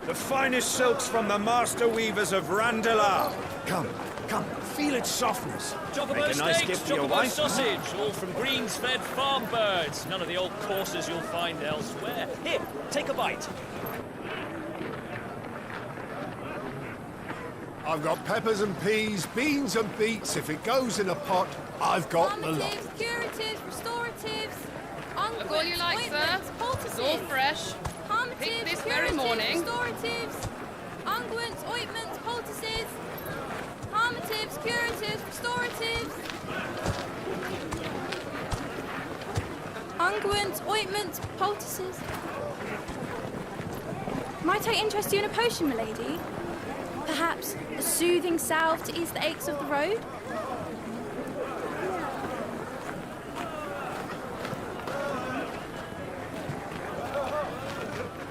The finest silks from the master weavers of Randalar. Come, feel its softness. Chocobo Make a nice steaks, gift for your chocobo wife. sausage, all from greens-fed farm birds. None of the old courses you'll find elsewhere. Here, take a bite. I've got peppers and peas, beans and beets. If it goes in a pot, I've got the lot. Calmatives, curatives, restoratives, unguents, all you like, sir. ointments, It's all poultices. fresh. Calmatives, Picked this very curatives, morning. restoratives, unguents, ointments, poultices. Calmatives, curatives, restoratives. Unguents, ointments, poultices. Might I interest you in a potion, milady? Perhaps a soothing salve to ease the aches of the road?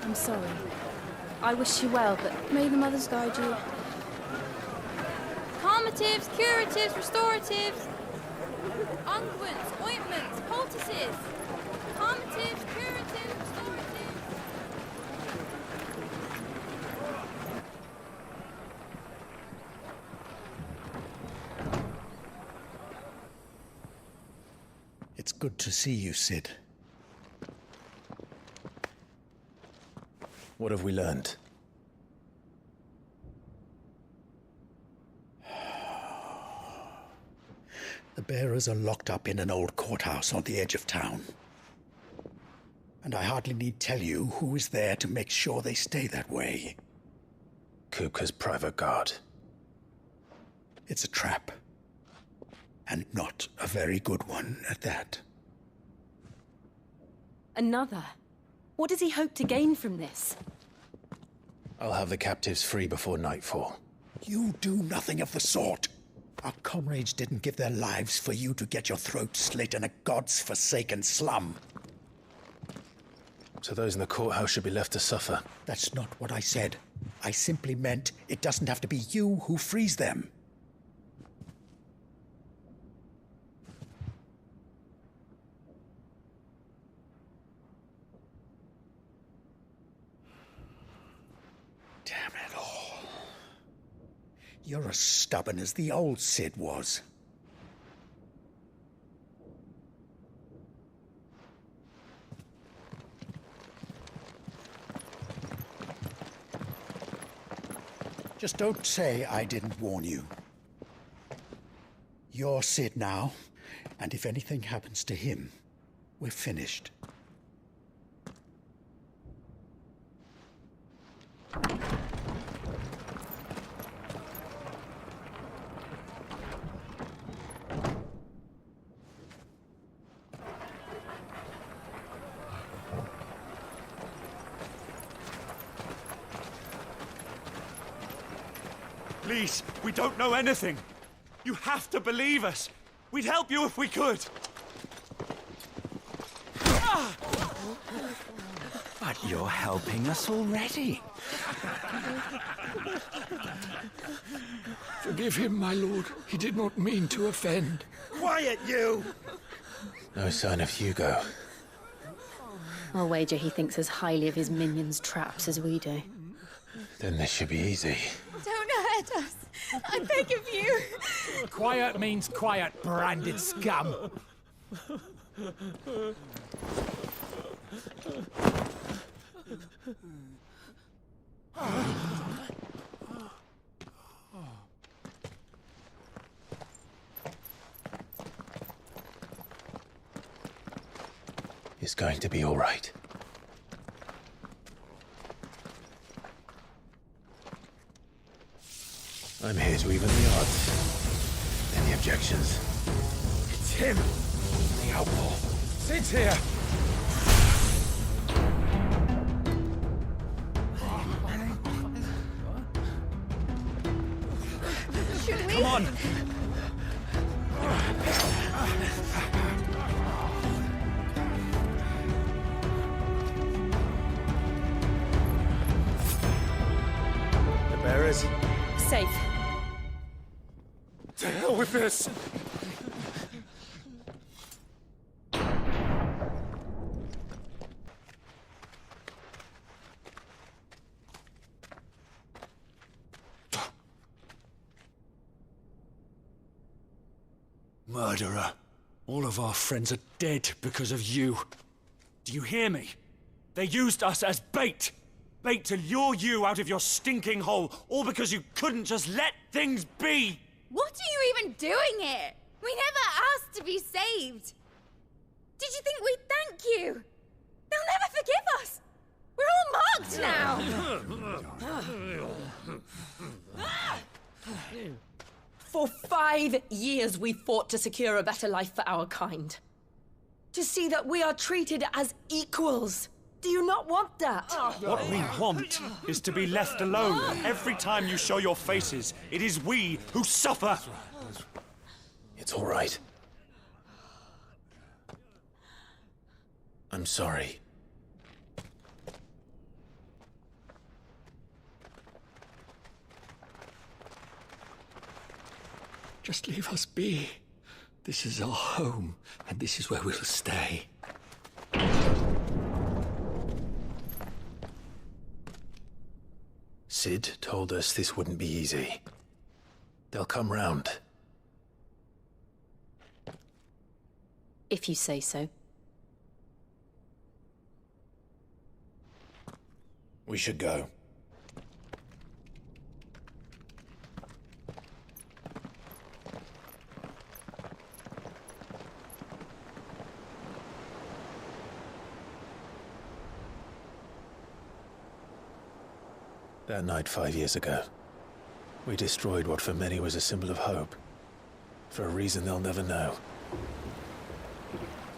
I'm sorry. I wish you well, but may the mothers guide you. Calmatives, curatives, restoratives. Unguents, ointments, poultices. Calmatives, curatives, restoratives. It's good to see you, Sid. What have we learned? The bearers are locked up in an old courthouse on the edge of town. And I hardly need tell you who is there to make sure they stay that way. Kupka's private guard. It's a trap. And not a very good one at that. Another? What does he hope to gain from this? I'll have the captives free before nightfall. You do nothing of the sort. Our comrades didn't give their lives for you to get your throat slit in a god's forsaken slum. So those in the courthouse should be left to suffer. That's not what I said. I simply meant it doesn't have to be you who frees them. Damn it all. You're as stubborn as the old Sid was. Just don't say I didn't warn you. You're Sid now, and if anything happens to him, we're finished. Please, we don't know anything. You have to believe us. We'd help you if we could. But you're helping us already. Forgive him, my lord. He did not mean to offend. Quiet, you! No sign of Hugo. I'll wager he thinks as highly of his minions' traps as we do. Then this should be easy. Don't hurt us. I beg of you. Quiet means quiet, branded scum. It's going to be all right. I'm here to even the odds. Any objections? It's him! The outlaw. Sid's here! Should we? Come on! The bearers. Safe. To hell with this! murderer. All of our friends are dead because of you. Do you hear me? They used us as bait! Bait to lure you out of your stinking hole, all because you couldn't just let things be! What are you even doing here? We never asked to be saved. Did you think we'd thank you? They'll never forgive us. We're all marked now. For 5 years we fought to secure a better life for our kind. To see that we are treated as equals. Do you not want that? What we want is to be left alone. Every time you show your faces, it is we who suffer. It's all right. I'm sorry. Just leave us be. This is our home, and this is where we'll stay. Sid told us this wouldn't be easy. They'll come round. If you say so. We should go. That night 5 years ago, we destroyed what for many was a symbol of hope. For a reason they'll never know.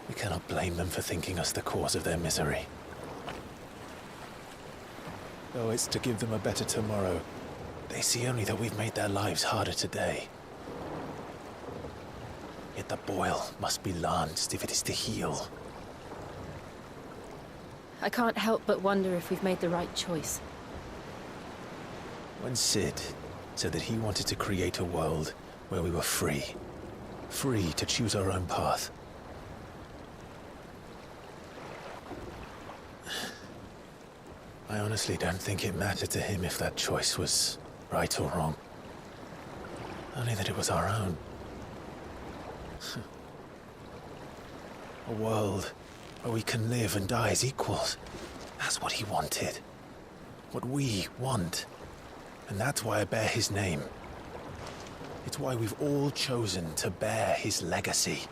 We cannot blame them for thinking us the cause of their misery. Though it's to give them a better tomorrow, they see only that we've made their lives harder today. Yet the boil must be lanced if it is to heal. I can't help but wonder if we've made the right choice. When Sid said that he wanted to create a world where we were free. Free to choose our own path. I honestly don't think it mattered to him if that choice was right or wrong. Only that it was our own. A world where we can live and die as equals. That's what he wanted. What we want. And that's why I bear his name. It's why we've all chosen to bear his legacy.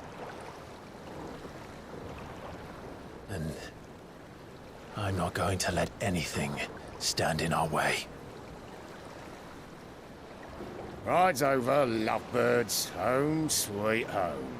And I'm not going to let anything stand in our way. Ride's over, lovebirds. Home sweet home.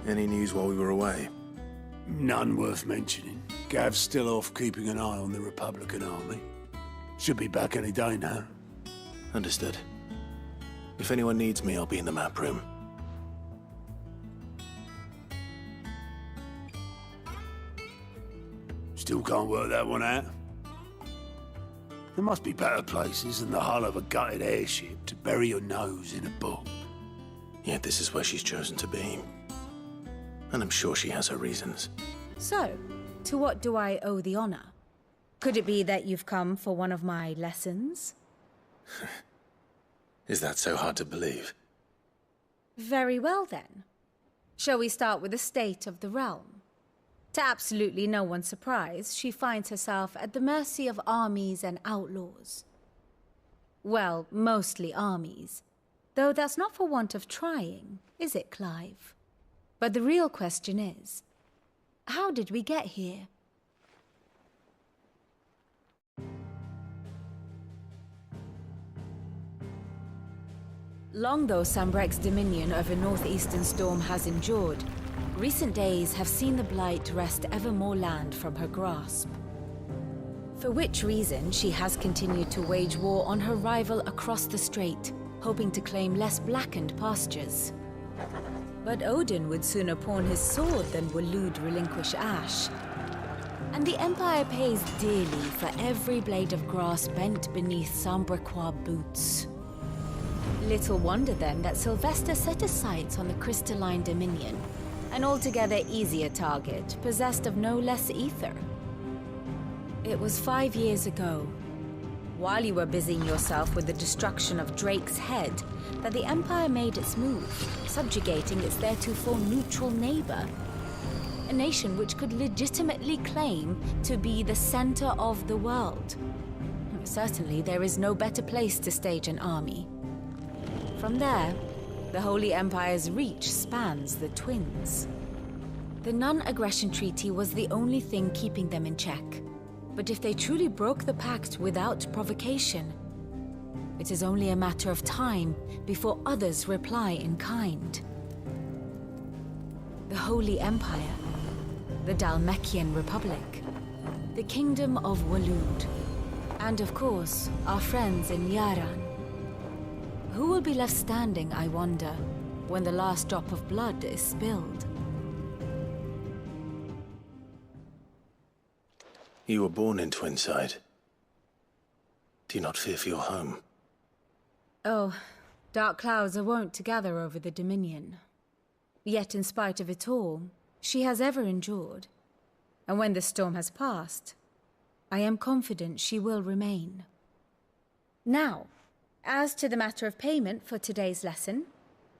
Any news while we were away? None worth mentioning. Gav's still off keeping an eye on the Republican army. Should be back any day now. Understood. If anyone needs me, I'll be in the map room. Still can't work that one out. There must be better places than the hull of a gutted airship to bury your nose in a book. Yet this is where she's chosen to be. And I'm sure she has her reasons. So, to what do I owe the honor? Could it be that you've come for one of my lessons? Is that so hard to believe? Very well then. Shall we start with the state of the realm? To absolutely no one's surprise, she finds herself at the mercy of armies and outlaws. Well, mostly armies. Though that's not for want of trying, is it, Clive? But the real question is, how did we get here? Long though Sambrek's dominion over northeastern Storm has endured, recent days have seen the Blight wrest ever more land from her grasp. For which reason she has continued to wage war on her rival across the strait, hoping to claim less blackened pastures. But Odin would sooner pawn his sword than Waloed relinquish Ash. And the Empire pays dearly for every blade of grass bent beneath Sambrequois boots. Little wonder then that Sylvester set his sights on the crystalline Dominion, an altogether easier target, possessed of no less ether. It was 5 years ago, while you were busying yourself with the destruction of Drake's head, that the Empire made its move, subjugating its theretofore neutral neighbor. A nation which could legitimately claim to be the center of the world. Certainly, there is no better place to stage an army. From there, the Holy Empire's reach spans the Twins. The non-aggression treaty was the only thing keeping them in check. But if they truly broke the pact without provocation, it is only a matter of time before others reply in kind. The Holy Empire, the Dhalmekian Republic, the Kingdom of Waloed, and of course, our friends in Yaran. Who will be left standing, I wonder, when the last drop of blood is spilled? You were born in Twinside. Do you not fear for your home? Oh, dark clouds are wont to gather over the Dominion. Yet in spite of it all, she has ever endured. And when the storm has passed, I am confident she will remain. Now, as to the matter of payment for today's lesson,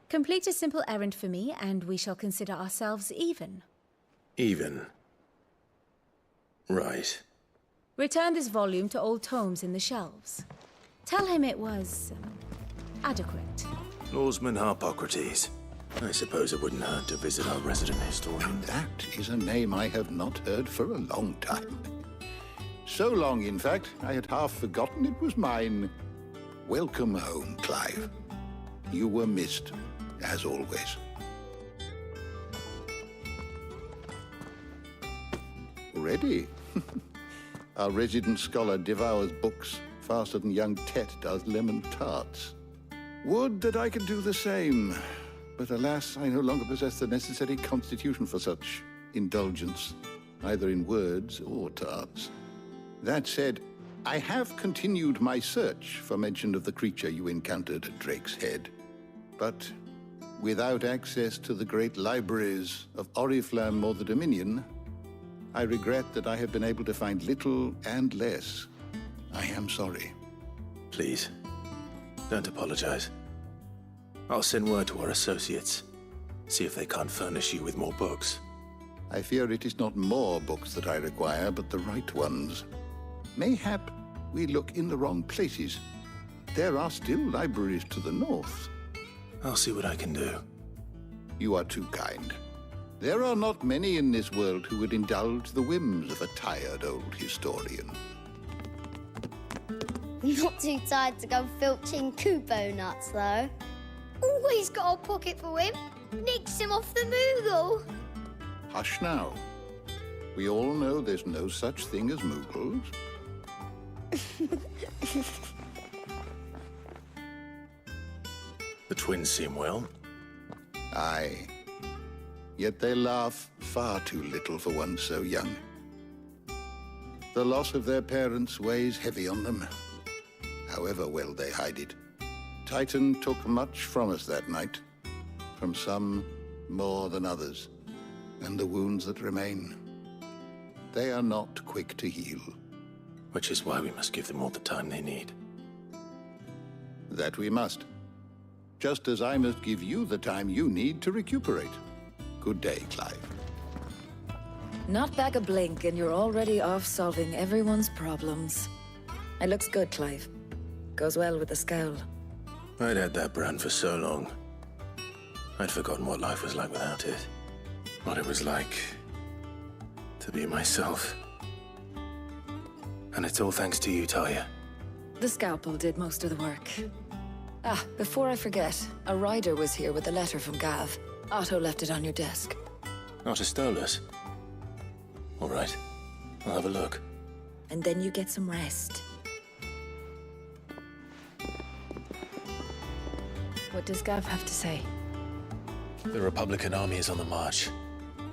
complete a simple errand for me and we shall consider ourselves even. Even? Right. Return this volume to old tomes in the shelves. Tell him it was adequate. Lawsman Harpocrates. I suppose it wouldn't hurt to visit our resident historian. That is a name I have not heard for a long time. So long, in fact, I had half forgotten it was mine. Welcome home, Clive. You were missed, as always. Ready? Our resident scholar devours books faster than young Tet does lemon tarts. Would that I could do the same. But alas, I no longer possess the necessary constitution for such indulgence, either in words or tarts. That said, I have continued my search for mention of the creature you encountered at Drake's Head. But without access to the great libraries of Oriflamme or the Dominion, I regret that I have been able to find little and less. I am sorry. Please, don't apologize. I'll send word to our associates. See if they can't furnish you with more books. I fear it is not more books that I require, but the right ones. Mayhap we look in the wrong places. There are still libraries to the north. I'll see what I can do. You are too kind. There are not many in this world who would indulge the whims of a tired old historian. Not too tired to go filching Kupo nuts, though. Always got a pocket for him. Nicks him off the Moogle. Hush now. We all know there's no such thing as Moogles. The twins seem well. Aye. Yet they laugh far too little for one so young. The loss of their parents weighs heavy on them, however well they hide it. Titan took much from us that night, from some more than others, and the wounds that remain, they are not quick to heal. Which is why we must give them all the time they need. That we must. Just as I must give you the time you need to recuperate. Good day, Clive. Not back a blink and you're already off solving everyone's problems. It looks good, Clive. Goes well with the scowl. I'd had that brand for so long. I'd forgotten what life was like without it. What it was like to be myself. And it's all thanks to you, Talia. The scalpel did most of the work. Ah, before I forget, a rider was here with a letter from Gav. Otto left it on your desk. Otto stole us. All right, I'll have a look. And then you get some rest. What does Gav have to say? The Republican army is on the march,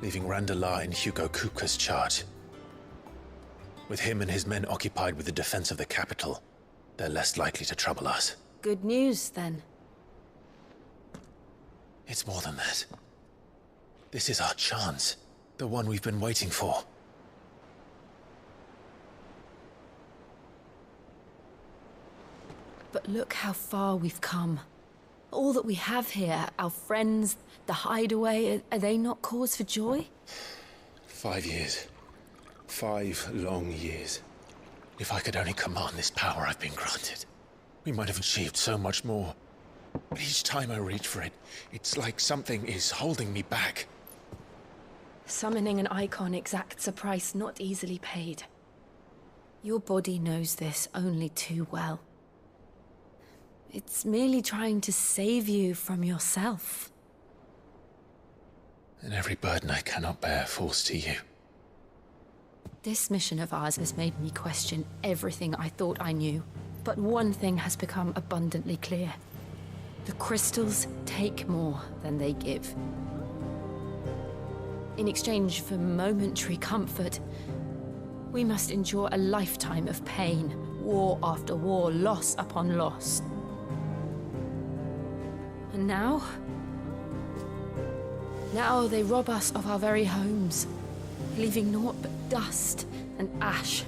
leaving Randalar in Hugo Kupka's charge. With him and his men occupied with the defense of the capital, they're less likely to trouble us. Good news, then. It's more than that. This is our chance. The one we've been waiting for. But look how far we've come. All that we have here, our friends, the hideaway, are they not cause for joy? 5 years. 5 long years. If I could only command this power I've been granted, we might have achieved so much more. But each time I reach for it, it's like something is holding me back. Summoning an icon exacts a price not easily paid. Your body knows this only too well. It's merely trying to save you from yourself. And every burden I cannot bear falls to you. This mission of ours has made me question everything I thought I knew. But one thing has become abundantly clear. The crystals take more than they give. In exchange for momentary comfort, we must endure a lifetime of pain, war after war, loss upon loss. And now they rob us of our very homes, leaving naught but dust and ash.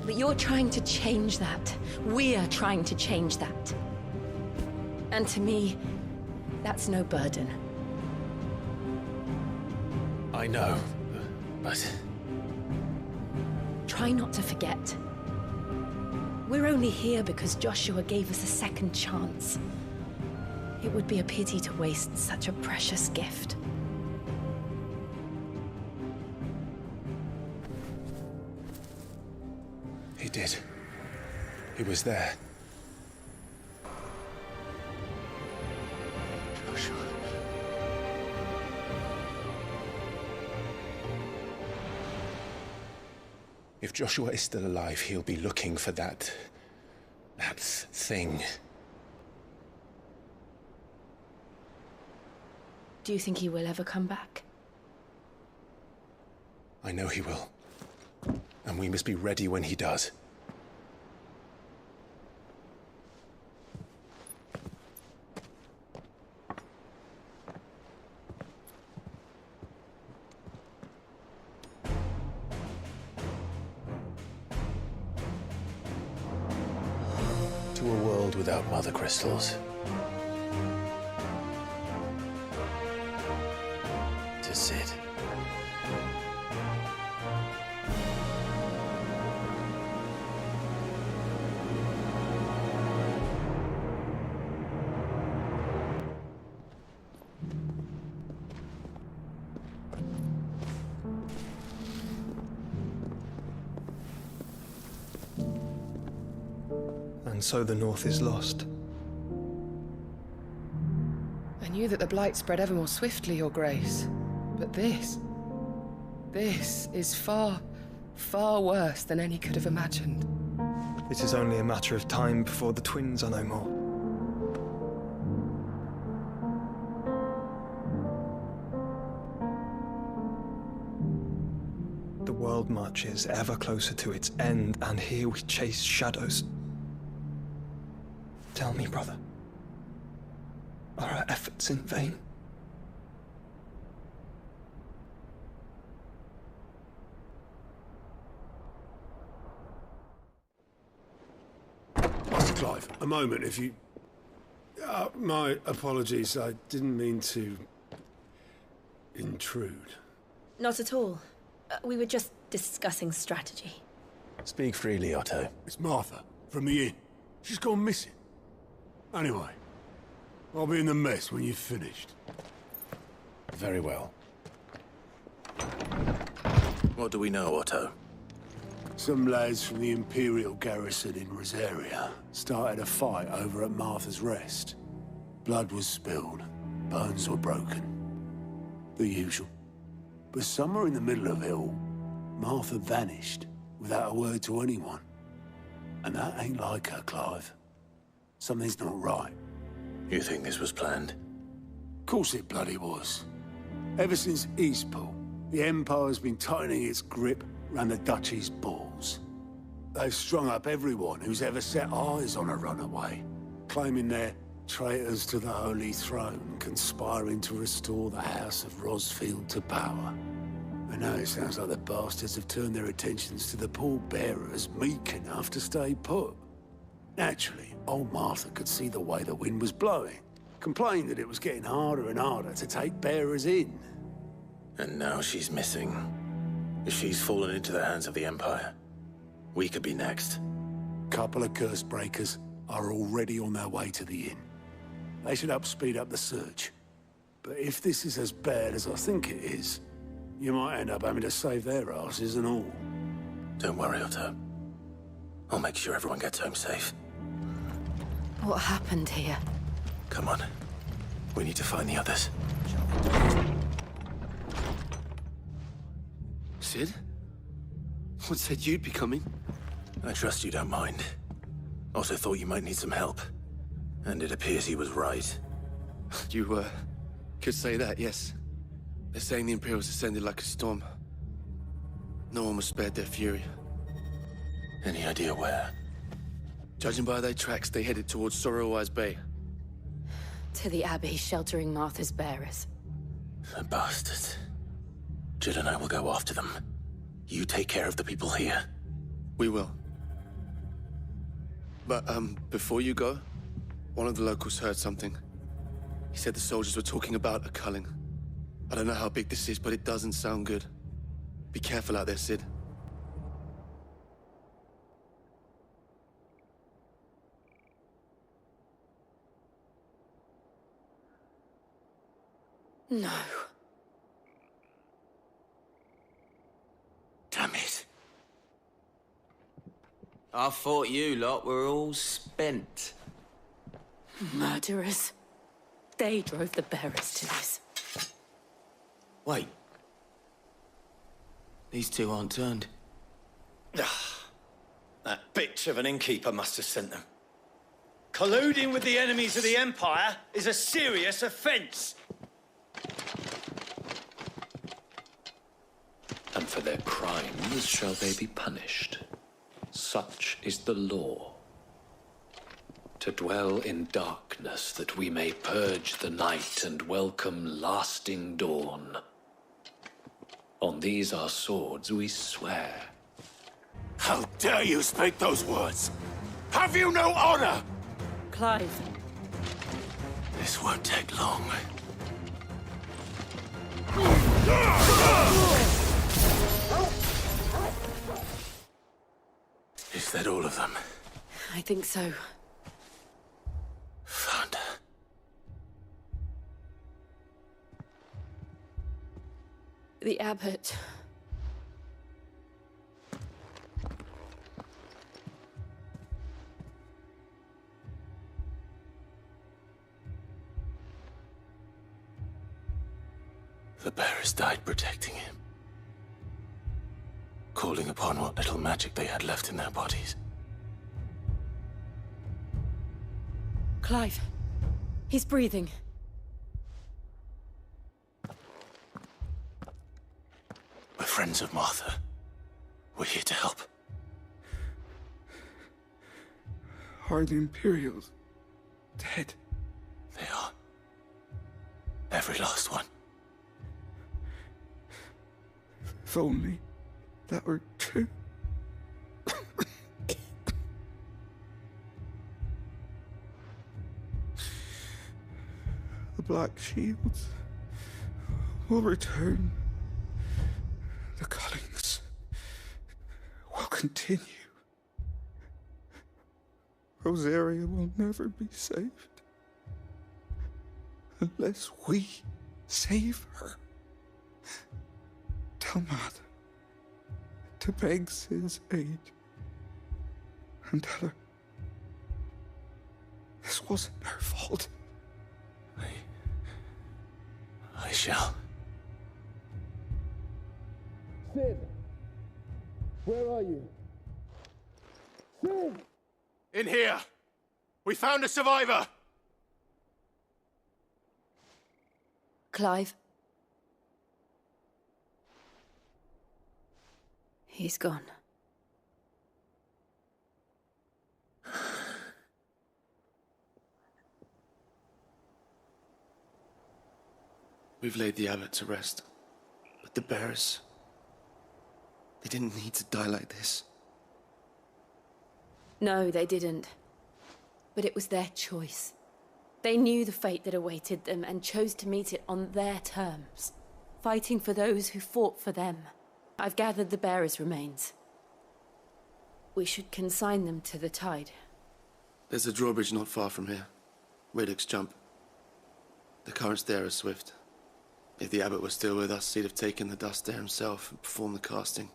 But you're trying to change that. We're trying to change that. And to me, that's no burden. I know, but... Try not to forget. We're only here because Joshua gave us a second chance. It would be a pity to waste such a precious gift. He did. He was there. Joshua. If Joshua is still alive, he'll be looking for that thing. Do you think he will ever come back? I know he will. And we must be ready when he does. To a world without mother crystals. To Sid. And so the North is lost. I knew that the Blight spread ever more swiftly, Your Grace. But this is far, far worse than any could have imagined. It is only a matter of time before the twins are no more. The world marches ever closer to its end, and here we chase shadows. Tell me, brother, are our efforts in vain? Master Clive, a moment, if you... my apologies, I didn't mean to... intrude. Not at all. We were just discussing strategy. Speak freely, Otto. It's Martha, from the inn. She's gone missing. Anyway, I'll be in the mess when you've finished. Very well. What do we know, Otto? Some lads from the Imperial garrison in Rosaria started a fight over at Martha's Rest. Blood was spilled, bones were broken. The usual. But somewhere in the middle of it all, Martha vanished without a word to anyone. And that ain't like her, Clive. Something's not right. You think this was planned? Course it bloody was. Ever since Eastpool, the Empire's been tightening its grip around the Duchy's balls. They've strung up everyone who's ever set eyes on a runaway. claiming they're traitors to the Holy Throne, conspiring to restore the House of Rosfield to power. And now it sounds like the bastards have turned their attentions to the pallbearers meek enough to stay put. Naturally, old Martha could see the way the wind was blowing, complained that it was getting harder and harder to take bearers in. And now she's missing. If she's fallen into the hands of the Empire, we could be next. Couple of curse breakers are already on their way to the inn. They should help speed up the search. But if this is as bad as I think it is, you might end up having to save their asses and all. Don't worry, Otto. I'll make sure everyone gets home safe. What happened here? Come on. We need to find the others. Sid? What said you'd be coming? I trust you don't mind. Also thought you might need some help. And it appears he was right. You, could say that, yes. They're saying the Imperials descended like a storm. No one was spared their fury. Any idea where? Judging by their tracks, they headed towards Sorrowwise Bay. To the Abbey sheltering Martha's bearers. The bastards. Jill and I will go after them. You take care of the people here. We will. But, before you go, one of the locals heard something. He said the soldiers were talking about a culling. I don't know how big this is, but it doesn't sound good. Be careful out there, Sid. No. Damn it. I thought you lot were all spent. Murderers. They drove the bearers to this. Wait. These two aren't turned. That bitch of an innkeeper must have sent them. Colluding with the enemies of the Empire is a serious offense. And for their crimes shall they be punished. Such is the law. To dwell in darkness that we may purge the night and welcome lasting dawn. On these our swords we swear. How dare you speak those words? Have you no honor? Clive. This won't take long. Is that all of them? I think so. Found her. The abbot. The bearers died protecting him. Calling upon what little magic they had left in their bodies. Clive. He's breathing. We're friends of Martha. We're here to help. Are the Imperials dead? They are. Every last one. If only that were true. The Black Shields will return. The cullings will continue. Rosaria will never be saved unless we save her. Tell Matt to beg Sid's aid and tell her this wasn't her fault. I shall. Sid! Where are you? Sid! In here! We found a survivor! Clive. He's gone. We've laid the abbot to rest. But the bearers... they didn't need to die like this. No, they didn't. But it was their choice. They knew the fate that awaited them and chose to meet it on their terms, fighting for those who fought for them. I've gathered the bearers' remains. We should consign them to the tide. There's a drawbridge not far from here. Radix jump. The currents there are swift. If the abbot was still with us, he'd have taken the dust there himself and performed the casting.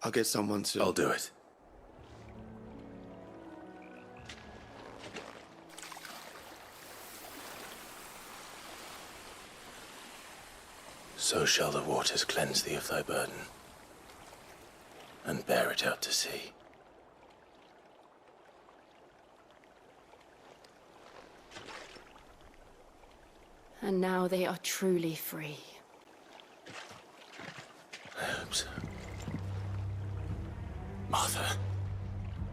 I'll get someone to... I'll do it. So shall the waters cleanse thee of thy burden, and bear it out to sea. And now they are truly free. I hope so. Martha,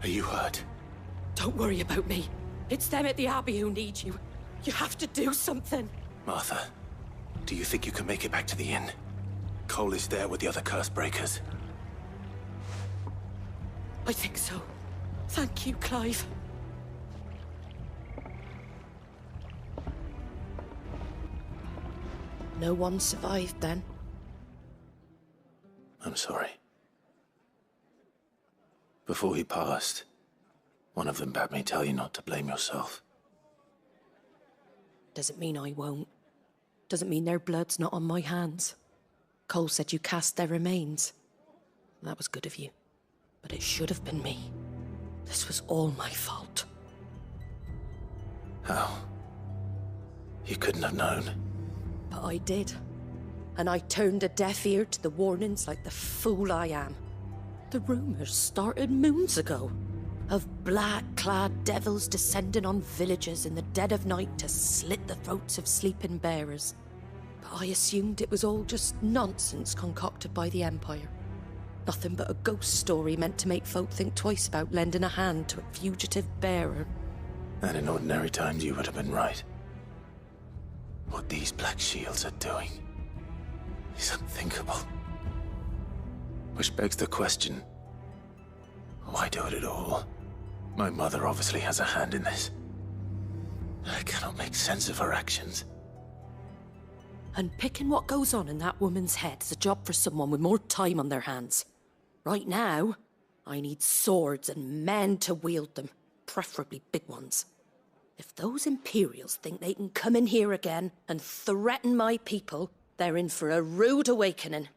are you hurt? Don't worry about me. It's them at the Abbey who need you. You have to do something. Martha, do you think you can make it back to the inn? Cole is there with the other curse breakers. I think so. Thank you, Clive. No one survived then? I'm sorry. Before he passed, one of them bade me tell you not to blame yourself. Doesn't mean I won't. Doesn't mean their blood's not on my hands. Cole said you cast their remains. That was good of you. But it should have been me. This was all my fault. How? You couldn't have known. But I did. And I turned a deaf ear to the warnings like the fool I am. The rumors started moons ago. Of black-clad devils descending on villages in the dead of night to slit the throats of sleeping bearers. But I assumed it was all just nonsense concocted by the Empire. Nothing but a ghost story meant to make folk think twice about lending a hand to a fugitive bearer. And in ordinary times you would have been right. What these Black Shields are doing is unthinkable. Which begs the question, why do it at all? My mother obviously has a hand in this. I cannot make sense of her actions. Unpicking what goes on in that woman's head is a job for someone with more time on their hands. Right now, I need swords and men to wield them, preferably big ones. If those Imperials think they can come in here again and threaten my people, they're in for a rude awakening.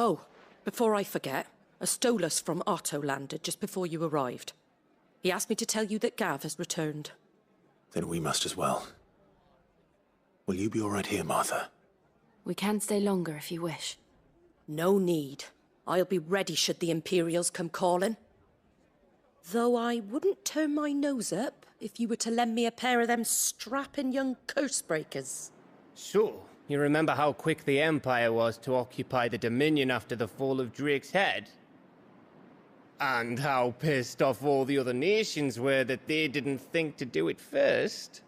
Oh, before I forget, a Stolas from Otto landed just before you arrived. He asked me to tell you that Gav has returned. Then we must as well. Will you be all right here, Martha? We can stay longer if you wish. No need. I'll be ready should the Imperials come calling. Though I wouldn't turn my nose up if you were to lend me a pair of them strapping young curse-breakers. Sure. You remember how quick the Empire was to occupy the Dominion after the fall of Drake's head? And how pissed off all the other nations were that they didn't think to do it first.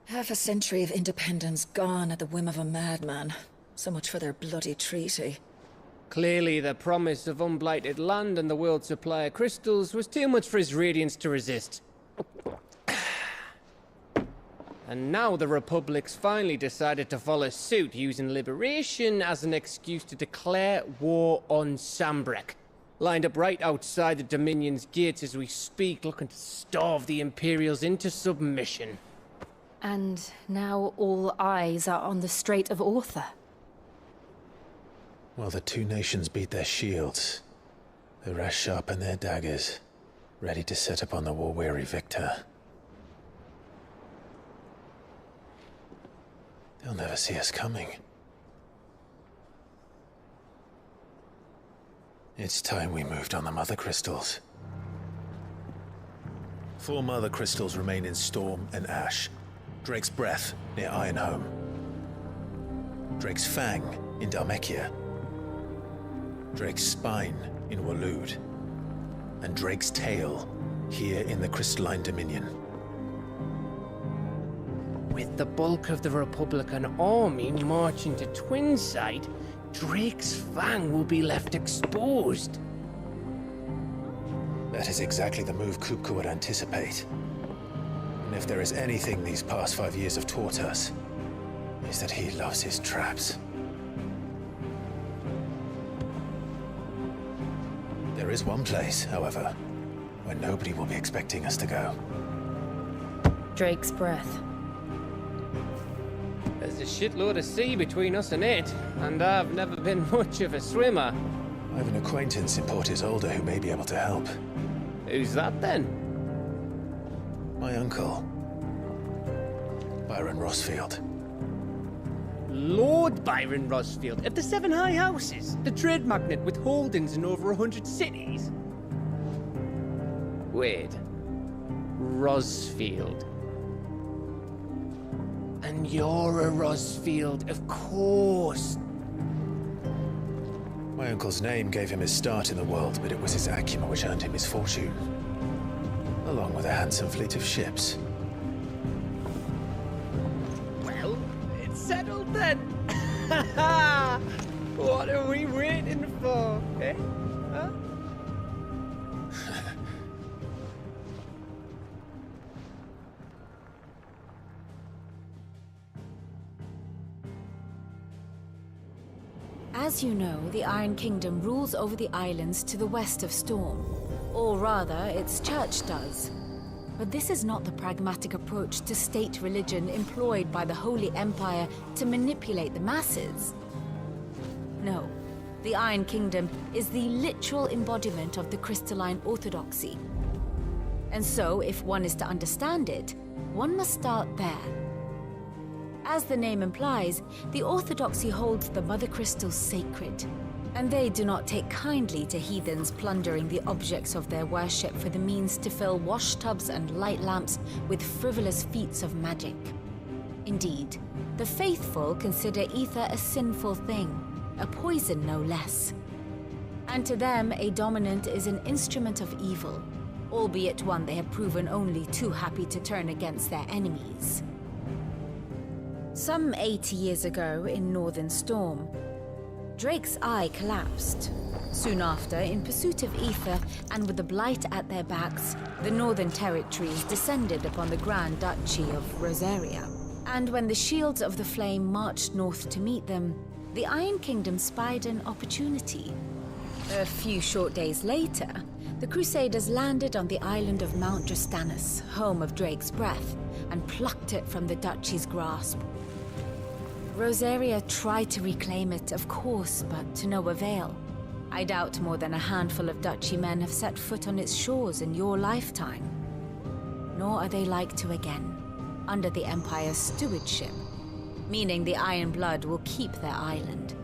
Half a century of independence gone at the whim of a madman. So much for their bloody treaty. Clearly, the promise of unblighted land and the world's supply of crystals was too much for his radiance to resist. And now the Republic's finally decided to follow suit, using liberation as an excuse to declare war on Sambrek. Lined up right outside the Dominion's gates as we speak, looking to starve the Imperials into submission. And now all eyes are on the Strait of Author. While the two nations beat their shields, the rest sharpen their daggers, ready to set upon the war-weary victor. They'll never see us coming. It's time we moved on the Mother Crystals. 4 Mother Crystals remain in Storm and Ash. Drake's Breath near Ironhome. Drake's Fang in Dhalmekia. Drake's Spine in Waloed. And Drake's Tail here in the Crystalline Dominion. with the bulk of the Republican army marching to Twinside, Drake's Fang will be left exposed. That is exactly the move Kupka would anticipate. And if there is anything these past 5 years have taught us, is that he loves his traps. There is one place, however, where nobody will be expecting us to go. Drake's Breath. There's a shitload of sea between us and it, and I've never been much of a swimmer. I have an acquaintance in Port Isolde who may be able to help. Who's that then? My uncle, Byron Rosfield. Lord Byron Rosfield of the Seven High Houses, the trade magnate with holdings in over 100 cities. Wait, Rosfield. And you're a Rosfield, of course. My uncle's name gave him his start in the world, but it was his acumen which earned him his fortune, along with a handsome fleet of ships. Well, it's settled then. What are we waiting for, eh? Huh? As you know, the Iron Kingdom rules over the islands to the west of Storm. Or rather, its church does. But this is not the pragmatic approach to state religion employed by the Holy Empire to manipulate the masses. No, the Iron Kingdom is the literal embodiment of the crystalline orthodoxy. And so, if one is to understand it, one must start there. As the name implies, the Orthodoxy holds the Mother Crystals sacred, and they do not take kindly to heathens plundering the objects of their worship for the means to fill washtubs and light lamps with frivolous feats of magic. Indeed, the faithful consider ether a sinful thing, a poison no less. And to them, a dominant is an instrument of evil, albeit one they have proven only too happy to turn against their enemies. Some 80 years ago in Northern Storm, Drake's eye collapsed. Soon after, in pursuit of ether and with the Blight at their backs, the Northern Territories descended upon the Grand Duchy of Rosaria. And when the Shields of the Flame marched north to meet them, the Iron Kingdom spied an opportunity. A few short days later, the Crusaders landed on the island of Mount Drastanus, home of Drake's Breath, and plucked it from the Duchy's grasp. Rosaria tried to reclaim it, of course, but to no avail. I doubt more than a handful of Duchy men have set foot on its shores in your lifetime. Nor are they like to again, under the Empire's stewardship, meaning the Iron Blood will keep their island.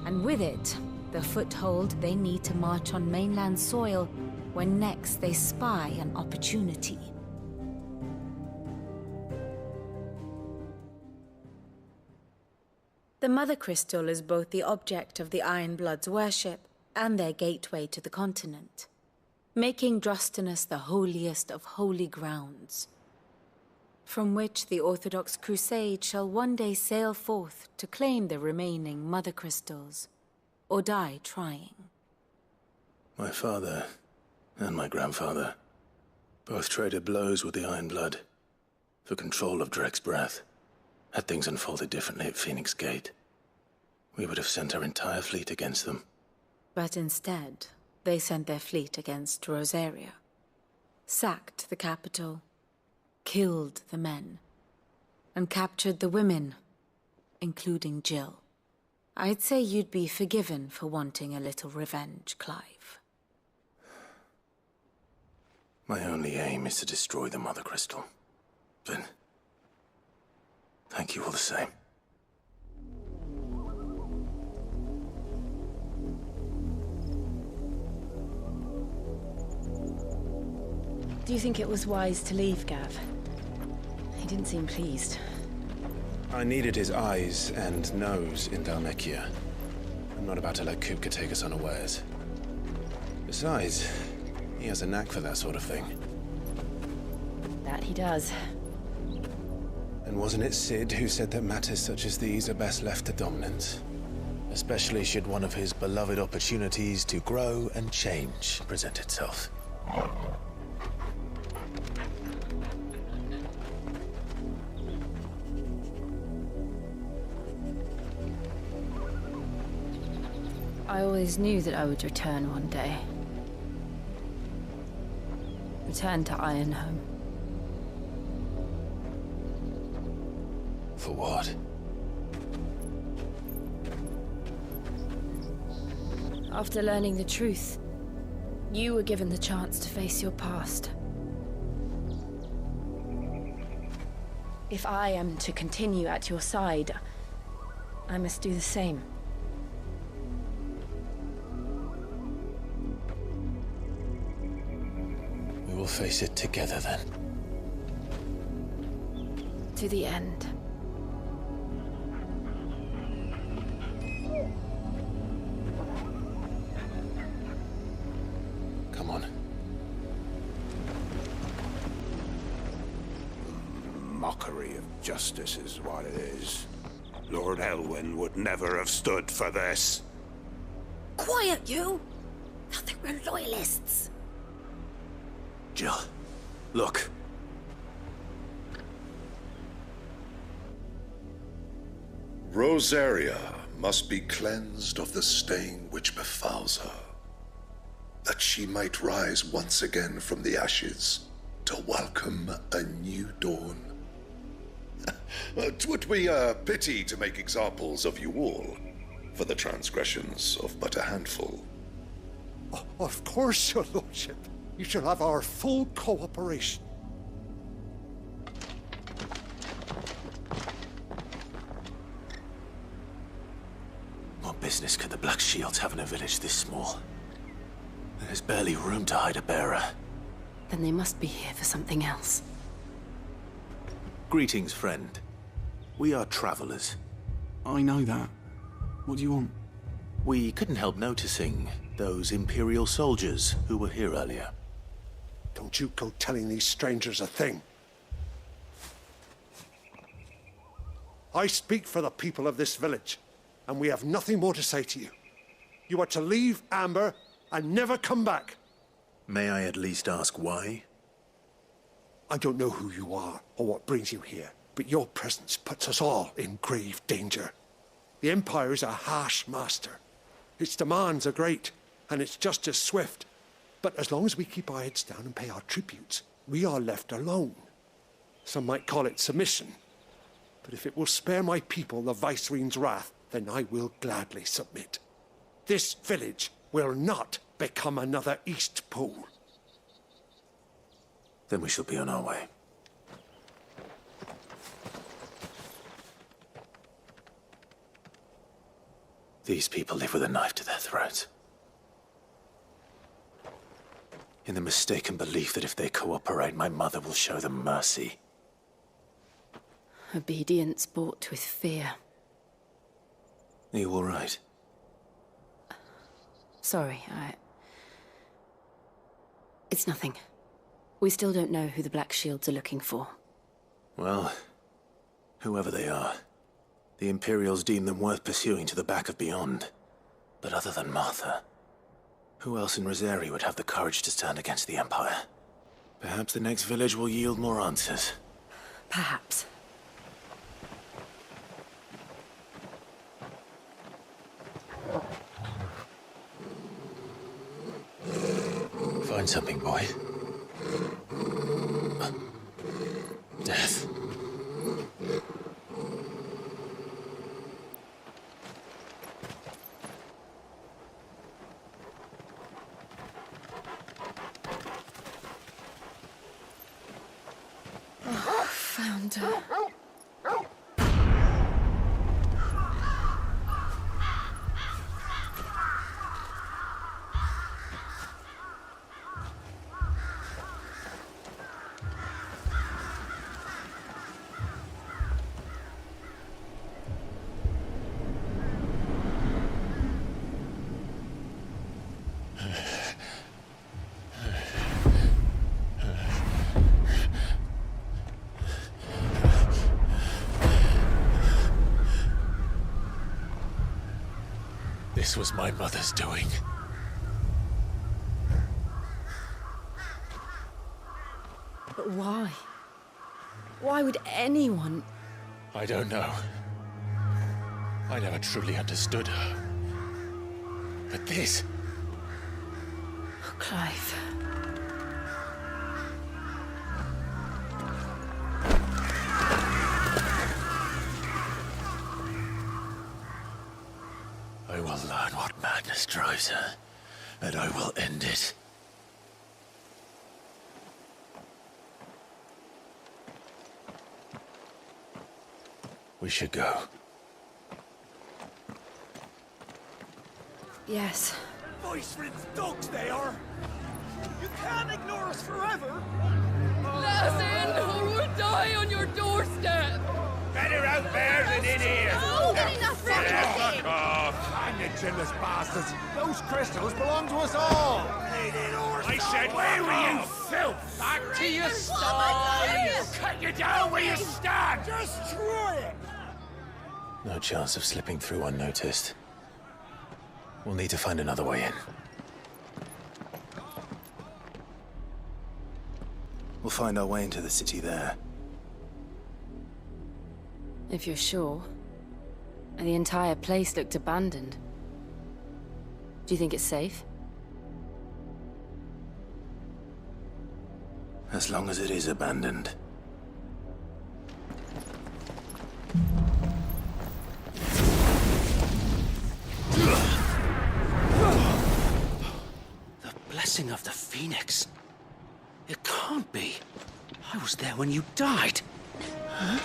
And with it, the foothold they need to march on mainland soil when next they spy an opportunity. The Mother Crystal is both the object of the Iron Blood's worship and their gateway to the continent, making Drastanus the holiest of holy grounds, from which the Orthodox Crusade shall one day sail forth to claim the remaining Mother Crystals, or die trying. My father and my grandfather both traded blows with the Iron Blood for control of Drake's Breath. Had things unfolded differently at Phoenix Gate, we would have sent our entire fleet against them. But instead, they sent their fleet against Rosaria, sacked the capital, killed the men, and captured the women, including Jill. I'd say you'd be forgiven for wanting a little revenge, Clive. My only aim is to destroy the Mother Crystal. But thank you all the same. Do you think it was wise to leave, Gav? He didn't seem pleased. I needed his eyes and nose in Dhalmekia. I'm not about to let Kupka take us unawares. Besides, he has a knack for that sort of thing. That he does. And wasn't it Sid who said that matters such as these are best left to dominance? Especially should one of his beloved opportunities to grow and change present itself. I always knew that I would return one day. Return to Ironhome. For what? After learning the truth, you were given the chance to face your past. If I am to continue at your side, I must do the same. We will face it together then. To the end. Come on. Mockery of justice is what it is. Lord Elwyn would never have stood for this. Quiet, you! They'll think we're loyalists. Jill, look. Rosaria must be cleansed of the stain which befouls her, that she might rise once again from the ashes to welcome a new dawn. 'Twould be a pity to make examples of you all, for the transgressions of but a handful. Of course, your lordship. You shall have our full cooperation. What business could the Black Shields have in a village this small? There's barely room to hide a bearer. Then they must be here for something else. Greetings, friend. We are travelers. I know that. What do you want? We couldn't help noticing those Imperial soldiers who were here earlier. Don't you go telling these strangers a thing. I speak for the people of this village, and we have nothing more to say to you. You are to leave Amber and never come back. May I at least ask why? I don't know who you are or what brings you here, but your presence puts us all in grave danger. The Empire is a harsh master. Its demands are great, and its justice swift. But as long as we keep our heads down and pay our tributes, we are left alone. Some might call it submission. But if it will spare my people the Viceroy's wrath, then I will gladly submit. This village will not become another East Pole. Then we shall be on our way. These people live with a knife to their throats. In the mistaken belief that if they cooperate, my mother will show them mercy. Obedience bought with fear. Are you all right? Sorry, It's nothing. We still don't know who the Black Shields are looking for. Well, whoever they are, the Imperials deem them worth pursuing to the back of beyond. But other than Martha, who else in Rosaria would have the courage to stand against the Empire? Perhaps the next village will yield more answers. Perhaps. Find something, boy. Death. Oh, found her. This was my mother's doing. But why? Why would anyone... I don't know. I never truly understood her. But this... Oh, Clive. I will learn what madness drives her, and I will end it. We should go. Yes. Voice-ridden dogs they are! You can't ignore us forever! Let us in, or we'll die on your doorstep! Better out there than in here! Oh, get enough for Fuck off! I'm the chinless bastards! Those crystals belong to us all! I said, where were you, filth? Back to your stall! Cut you down where you stand! Destroy it! No chance of slipping through unnoticed. We'll need to find another way in. We'll find our way into the city there. If you're sure. The entire place looked abandoned. Do you think it's safe? As long as it is abandoned. The blessing of the Phoenix. It can't be. I was there when you died. Huh?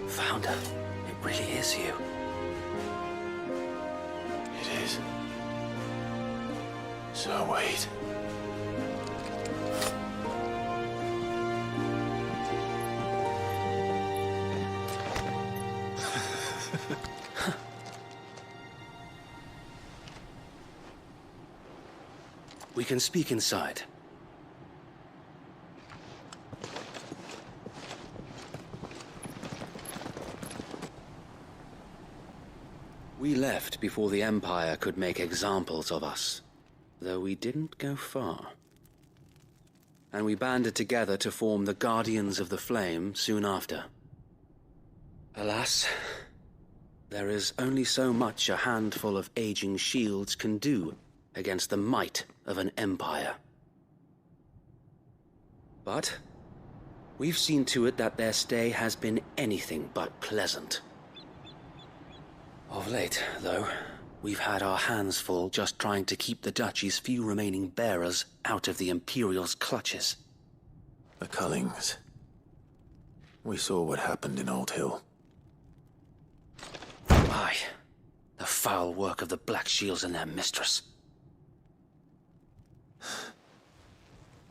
Founder, it really is you. It is. So wait. We can speak inside. We left before the Empire could make examples of us, though we didn't go far. And we banded together to form the Guardians of the Flame soon after. Alas, there is only so much a handful of aging shields can do against the might of an empire. But we've seen to it that their stay has been anything but pleasant. Of late, though, we've had our hands full just trying to keep the Duchy's few remaining bearers out of the Imperial's clutches. The Cullings. We saw what happened in Old Hill. Aye, the foul work of the Black Shields and their mistress.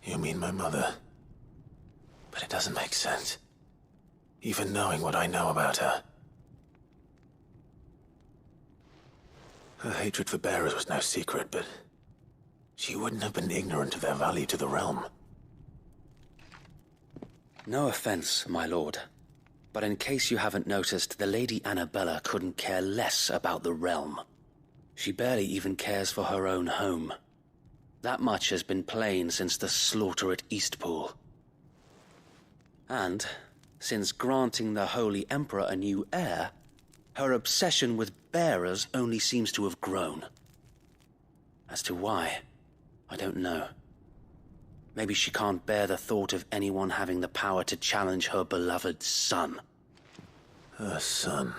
You mean my mother? But it doesn't make sense. Even knowing what I know about her. Her hatred for bearers was no secret, but she wouldn't have been ignorant of their value to the realm. No offense, my lord. But in case you haven't noticed, the Lady Annabella couldn't care less about the realm. She barely even cares for her own home. That much has been plain since the slaughter at Eastpool. And, since granting the Holy Emperor a new heir, her obsession with bearers only seems to have grown. As to why, I don't know. Maybe she can't bear the thought of anyone having the power to challenge her beloved son. Her son.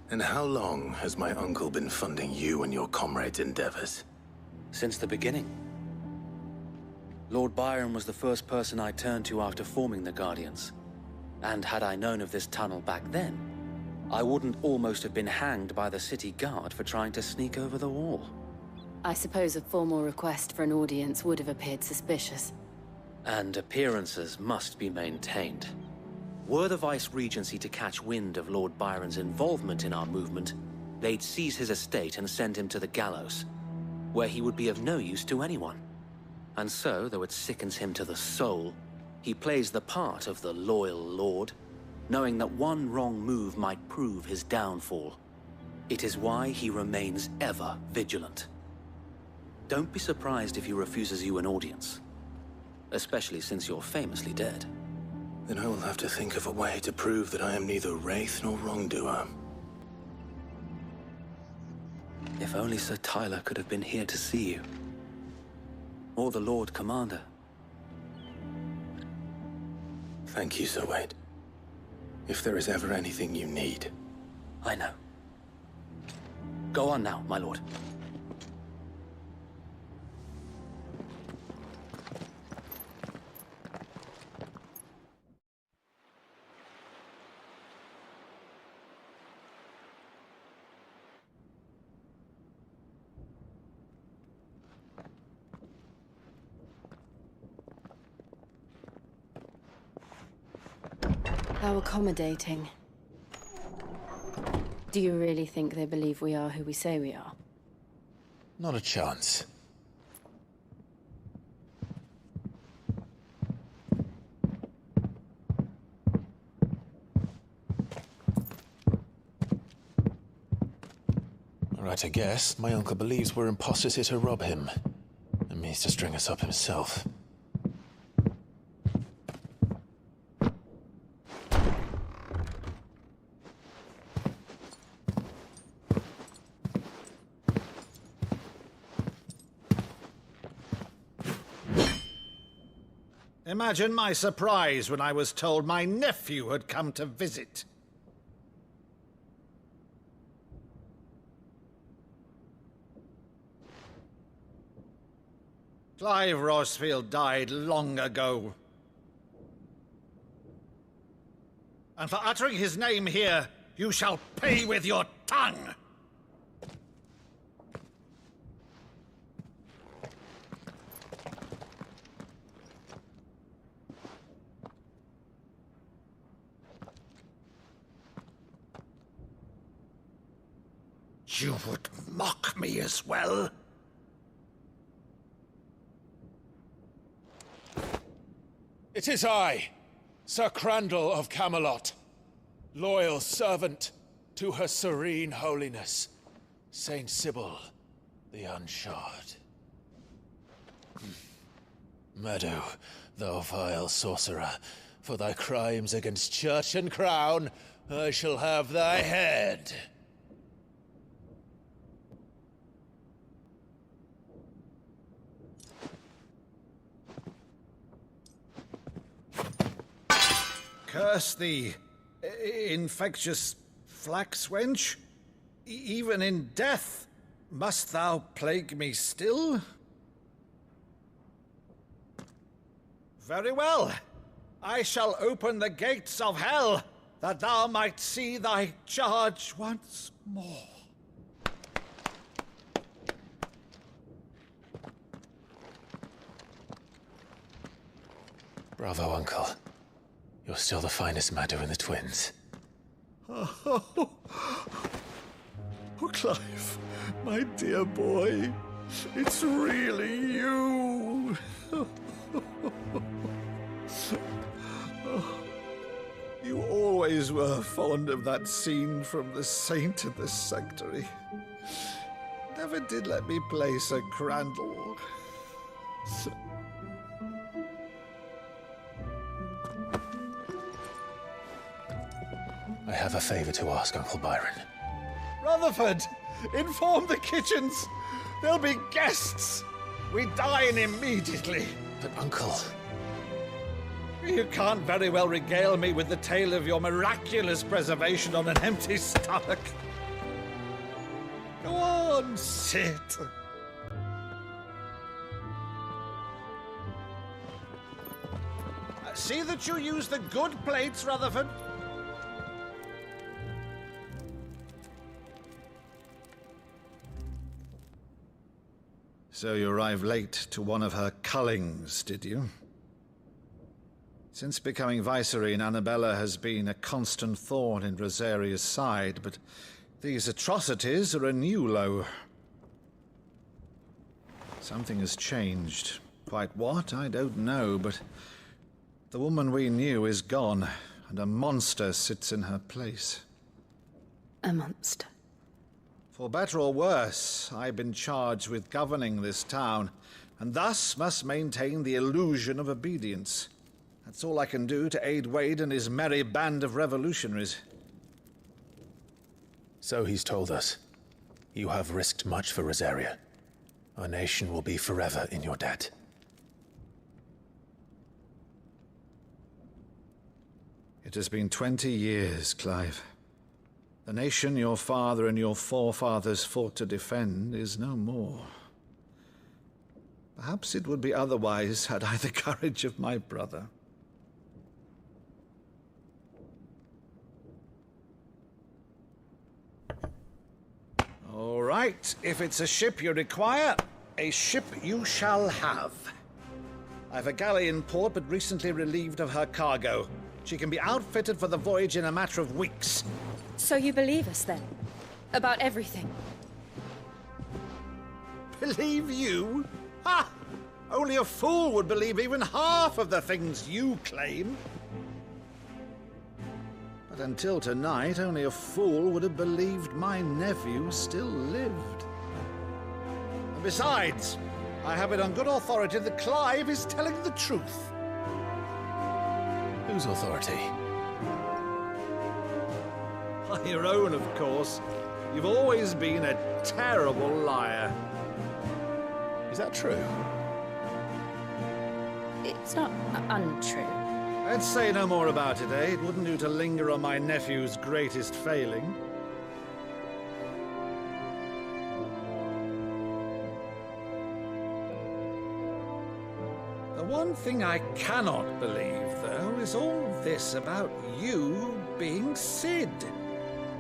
And how long has my uncle been funding you and your comrades' endeavors? Since the beginning. Lord Byron was the first person I turned to after forming the Guardians. And had I known of this tunnel back then, I wouldn't almost have been hanged by the city guard for trying to sneak over the wall. I suppose a formal request for an audience would have appeared suspicious. And appearances must be maintained. Were the Vice-Regency to catch wind of Lord Byron's involvement in our movement, they'd seize his estate and send him to the gallows, where he would be of no use to anyone. And so, though it sickens him to the soul, he plays the part of the loyal lord, knowing that one wrong move might prove his downfall. It is why he remains ever vigilant. Don't be surprised if he refuses you an audience, especially since you're famously dead. Then I will have to think of a way to prove that I am neither wraith nor wrongdoer. If only Sir Tyler could have been here to see you. Or the Lord Commander. Thank you, Sir Wade. If there is ever anything you need. I know. Go on now, my lord. How accommodating. Do you really think they believe we are who we say we are? Not a chance. Right, I guess. My uncle believes we're imposters here to rob him, and means to string us up himself. Imagine my surprise when I was told my nephew had come to visit. Clive Rosfield died long ago. And for uttering his name here, you shall pay with your tongue! You would mock me as well? It is I, Sir Crandall of Camelot, loyal servant to Her Serene Holiness, Saint Sybil the Unshod. Meadow, thou vile sorcerer, for thy crimes against church and crown, I shall have thy head. Curse thee, infectious flax wench. Even in death, must thou plague me still? Very well. I shall open the gates of hell, that thou might see thy charge once more. Bravo, Uncle. You're still the finest Meadow in the twins. Oh, Clive, my dear boy, it's really you. You always were fond of that scene from The Saint of the Sanctuary. Never did let me play Sir Crandall. I have a favor to ask, Uncle Byron. Rutherford, inform the kitchens. There'll be guests. We dine immediately. But, Uncle... You can't very well regale me with the tale of your miraculous preservation on an empty stomach. Go on, sit. See that you use the good plates, Rutherford. So you arrived late to one of her cullings, did you? Since becoming Vicereine, Annabella has been a constant thorn in Rosaria's side, but these atrocities are a new low. Something has changed. Quite what, I don't know, but the woman we knew is gone, and a monster sits in her place. A monster. For better or worse, I've been charged with governing this town, and thus must maintain the illusion of obedience. That's all I can do to aid Wade and his merry band of revolutionaries. So he's told us. You have risked much for Rosaria. Our nation will be forever in your debt. It has been 20 years, Clive. The nation your father and your forefathers fought to defend is no more. Perhaps it would be otherwise had I the courage of my brother. All right, if it's a ship you require, a ship you shall have. I've a galley in port, but recently relieved of her cargo. She can be outfitted for the voyage in a matter of weeks. So you believe us, then? About everything? Believe you? Ha! Only a fool would believe even half of the things you claim. But until tonight, only a fool would have believed my nephew still lived. And besides, I have it on good authority that Clive is telling the truth. Whose authority? Your own, of course. You've always been a terrible liar. Is that true? It's not untrue. Let's say no more about it, eh? It wouldn't do to linger on my nephew's greatest failing. The one thing I cannot believe, though, is all this about you being Sid.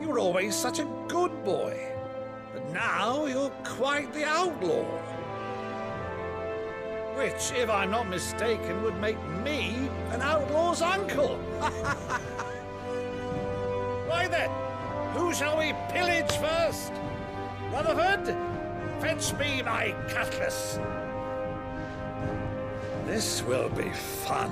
You were always such a good boy, but now you're quite the outlaw. Which, if I'm not mistaken, would make me an outlaw's uncle. Right then, who shall we pillage first? Rutherford, fetch me my cutlass. This will be fun.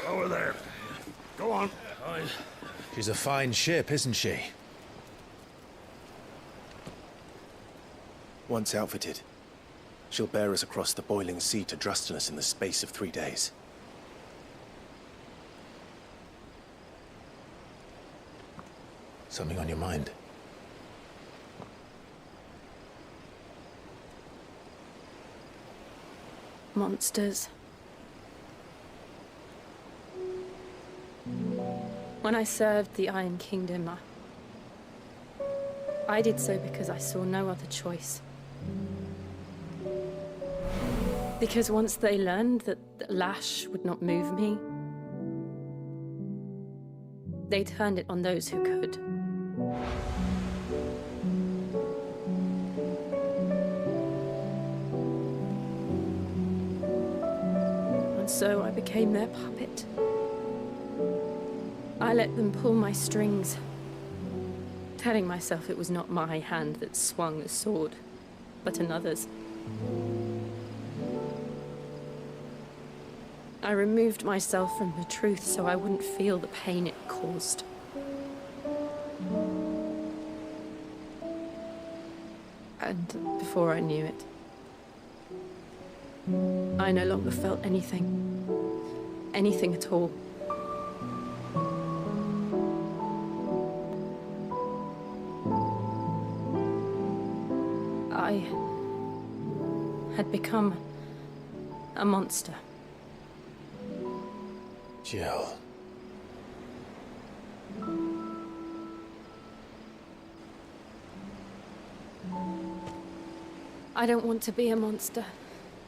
Over there. Go on. She's a fine ship, isn't she? Once outfitted, she'll bear us across the boiling sea to Drastinus in the space of 3 days. Something on your mind? Monsters. When I served the Iron Kingdom, I did so because I saw no other choice. Because once they learned that the lash would not move me, they turned it on those who could. And so I became their puppet. I let them pull my strings, telling myself it was not my hand that swung the sword, but another's. I removed myself from the truth so I wouldn't feel the pain it caused. And before I knew it, I no longer felt anything. Anything at all. I had become a monster. Jill. I don't want to be a monster.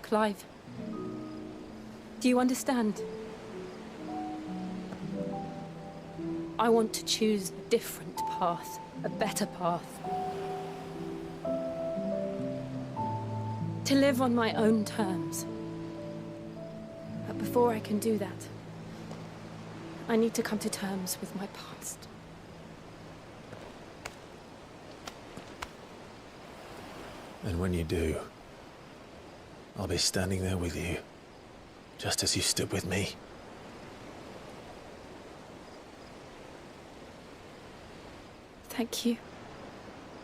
Clive, do you understand? I want to choose a different path, a better path. To live on my own terms. But before I can do that, I need to come to terms with my past. And when you do, I'll be standing there with you, just as you stood with me. Thank you,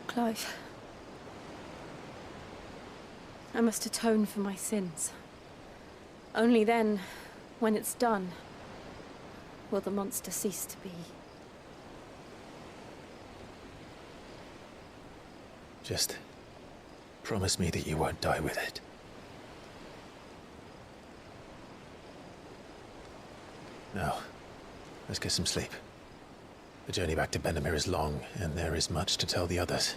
Clive. I must atone for my sins. Only then, when it's done, will the monster cease to be. Just promise me that you won't die with it. Now, let's get some sleep. The journey back to Benamir is long, and there is much to tell the others.